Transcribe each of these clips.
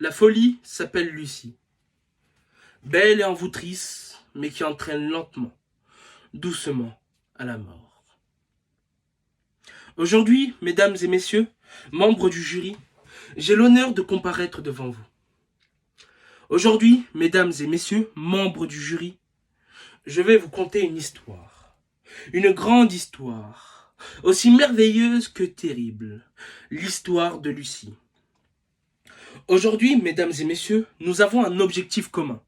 La folie s'appelle Lucie. Belle et envoûtrice, mais qui entraîne lentement, doucement, à la mort. Aujourd'hui, mesdames et messieurs, membres du jury, j'ai l'honneur de comparaître devant vous. Aujourd'hui, mesdames et messieurs, membres du jury, je vais vous conter une histoire. Une grande histoire, aussi merveilleuse que terrible. L'histoire de Lucie. Aujourd'hui, mesdames et messieurs, nous avons un objectif commun.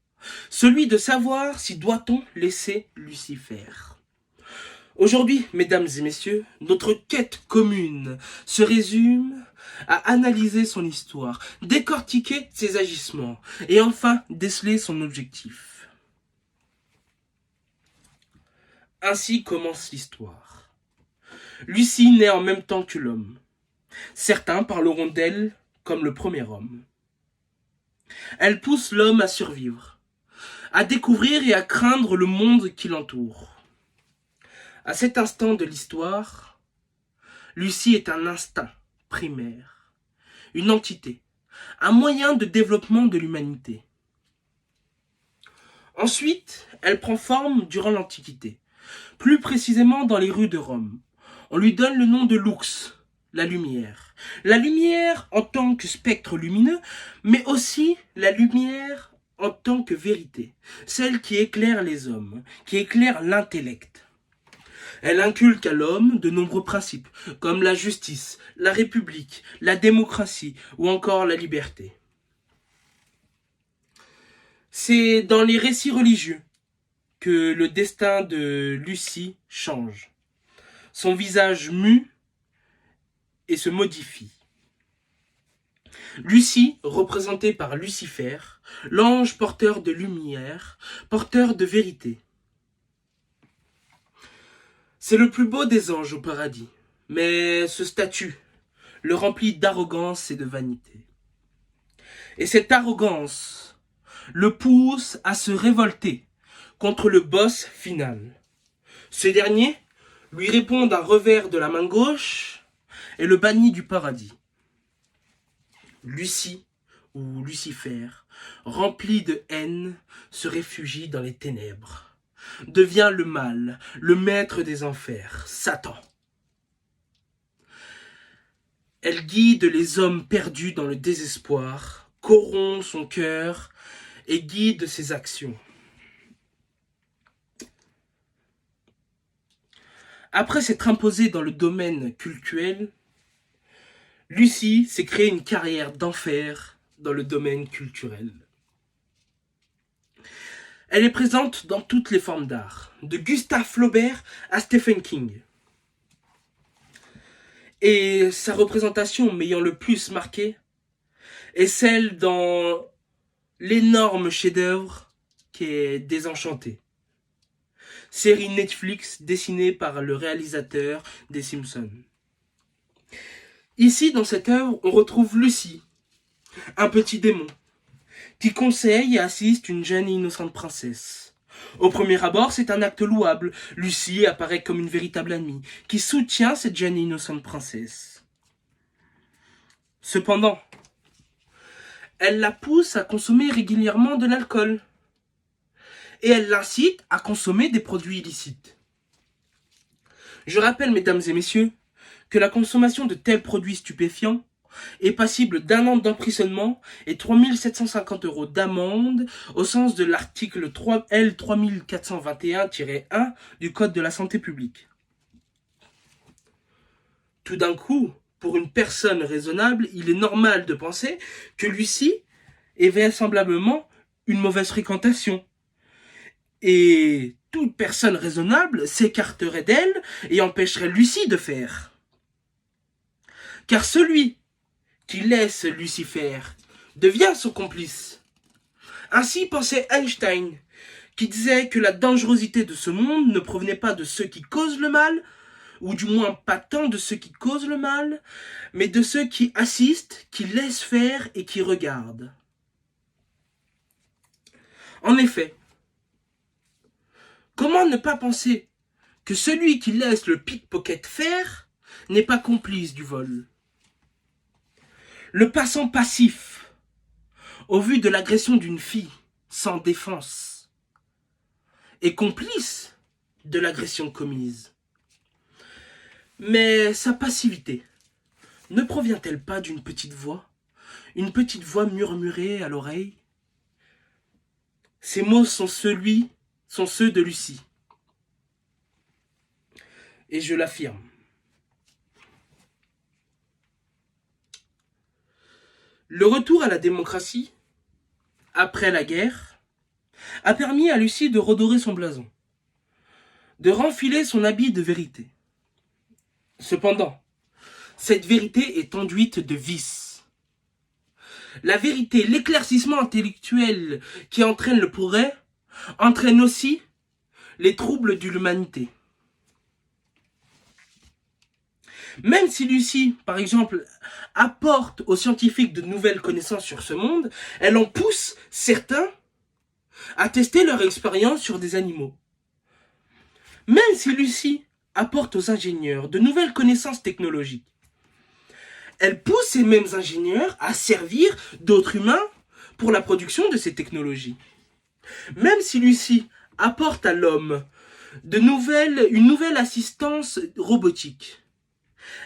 Celui de savoir si doit-on laisser Lucie faire. Aujourd'hui, mesdames et messieurs, notre quête commune se résume à analyser son histoire, décortiquer ses agissements et enfin déceler son objectif. Ainsi commence l'histoire. Lucie naît en même temps que l'homme. Certains parleront d'elle comme le premier homme. Elle pousse l'homme à survivre, à découvrir et à craindre le monde qui l'entoure. À cet instant de l'histoire, Lucie est un instinct primaire, une entité, un moyen de développement de l'humanité. Ensuite, elle prend forme durant l'Antiquité, plus précisément dans les rues de Rome. On lui donne le nom de Lux, la lumière. La lumière en tant que spectre lumineux, mais aussi la lumière en tant que vérité, celle qui éclaire les hommes, qui éclaire l'intellect. Elle inculque à l'homme de nombreux principes, comme la justice, la république, la démocratie ou encore la liberté. C'est dans les récits religieux que le destin de Lucie change. Son visage mue et se modifie. Lucie, représentée par Lucifer, l'ange porteur de lumière, porteur de vérité. C'est le plus beau des anges au paradis, mais ce statut le remplit d'arrogance et de vanité. Et cette arrogance le pousse à se révolter contre le boss final. Ce dernier lui répond d'un revers de la main gauche et le bannit du paradis. Lucie, ou Lucifer, rempli de haine, se réfugie dans les ténèbres. Devient le mal, le maître des enfers, Satan. Elle guide les hommes perdus dans le désespoir, corrompt son cœur et guide ses actions. Après s'être imposée dans le domaine cultuel, Lucie s'est créée une carrière d'enfer dans le domaine culturel. Elle est présente dans toutes les formes d'art, de Gustave Flaubert à Stephen King. Et sa représentation m'ayant le plus marqué est celle dans l'énorme chef-d'œuvre qui est Désenchanté. Série Netflix dessinée par le réalisateur des Simpsons. Ici, dans cette œuvre, on retrouve Lucie, un petit démon, qui conseille et assiste une jeune et innocente princesse. Au premier abord, c'est un acte louable. Lucie apparaît comme une véritable amie, qui soutient cette jeune et innocente princesse. Cependant, elle la pousse à consommer régulièrement de l'alcool. Et elle l'incite à consommer des produits illicites. Je rappelle, mesdames et messieurs, que la consommation de tels produits stupéfiants est passible d'1 an d'emprisonnement et 3 750 € d'amende au sens de l'article L 3421-1 du Code de la santé publique. Tout d'un coup, pour une personne raisonnable, il est normal de penser que Lucie est vraisemblablement une mauvaise fréquentation. Et toute personne raisonnable s'écarterait d'elle et empêcherait Lucie de faire. Car celui qui laisse Lucie faire devient son complice. Ainsi pensait Einstein, qui disait que la dangerosité de ce monde ne provenait pas de ceux qui causent le mal, ou du moins pas tant de ceux qui causent le mal, mais de ceux qui assistent, qui laissent faire et qui regardent. En effet, comment ne pas penser que celui qui laisse le pickpocket faire n'est pas complice du vol? Le passant passif, au vu de l'agression d'une fille sans défense et complice de l'agression commise. Mais sa passivité ne provient-elle pas d'une petite voix, une petite voix murmurée à l'oreille? Ces mots sont ceux de Lucie. Et je l'affirme. Le retour à la démocratie, après la guerre, a permis à Lucie de redorer son blason, de renfiler son habit de vérité. Cependant, cette vérité est enduite de vices. La vérité, l'éclaircissement intellectuel qui entraîne le progrès, entraîne aussi les troubles de l'humanité. Même si Lucie, par exemple, apporte aux scientifiques de nouvelles connaissances sur ce monde, elle en pousse certains à tester leur expérience sur des animaux. Même si Lucie apporte aux ingénieurs de nouvelles connaissances technologiques, elle pousse ces mêmes ingénieurs à servir d'autres humains pour la production de ces technologies. Même si Lucie apporte à l'homme une nouvelle assistance robotique,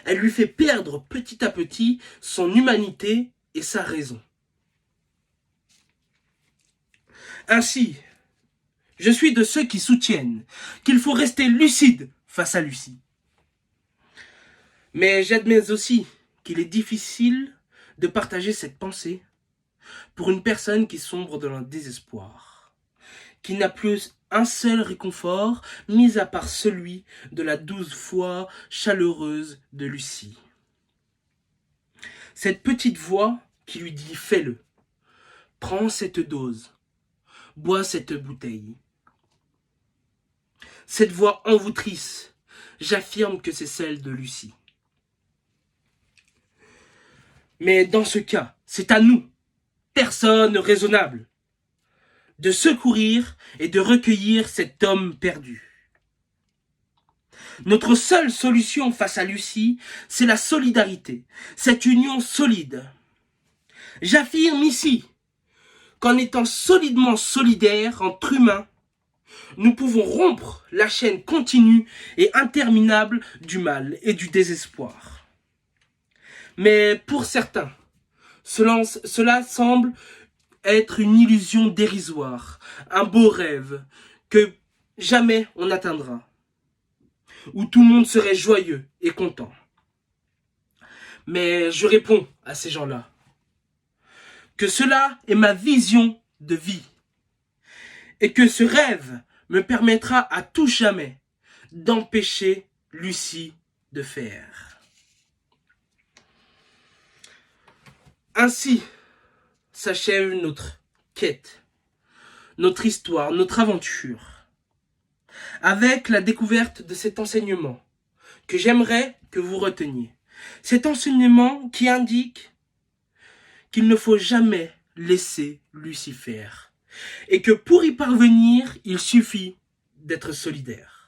elle lui fait perdre petit à petit son humanité et sa raison. Ainsi, je suis de ceux qui soutiennent qu'il faut rester lucide face à Lucie. Mais j'admets aussi qu'il est difficile de partager cette pensée pour une personne qui sombre dans le désespoir, qui n'a plus un seul réconfort, mis à part celui de la douce voix chaleureuse de Lucie. Cette petite voix qui lui dit « fais-le, prends cette dose, bois cette bouteille ». Cette voix envoûtrice, j'affirme que c'est celle de Lucie. Mais dans ce cas, c'est à nous, personnes raisonnables, de secourir et de recueillir cet homme perdu. Notre seule solution face à Lucie, c'est la solidarité, cette union solide. J'affirme ici qu'en étant solidement solidaires entre humains, nous pouvons rompre la chaîne continue et interminable du mal et du désespoir. Mais pour certains, cela semble être une illusion dérisoire, un beau rêve que jamais on n'atteindra, où tout le monde serait joyeux et content. Mais je réponds à ces gens-là que cela est ma vision de vie et que ce rêve me permettra à tout jamais d'empêcher Lucie de faire. Ainsi s'achève notre quête, notre histoire, notre aventure, avec la découverte de cet enseignement que j'aimerais que vous reteniez. Cet enseignement qui indique qu'il ne faut jamais laisser Lucie faire et que pour y parvenir, il suffit d'être solidaire.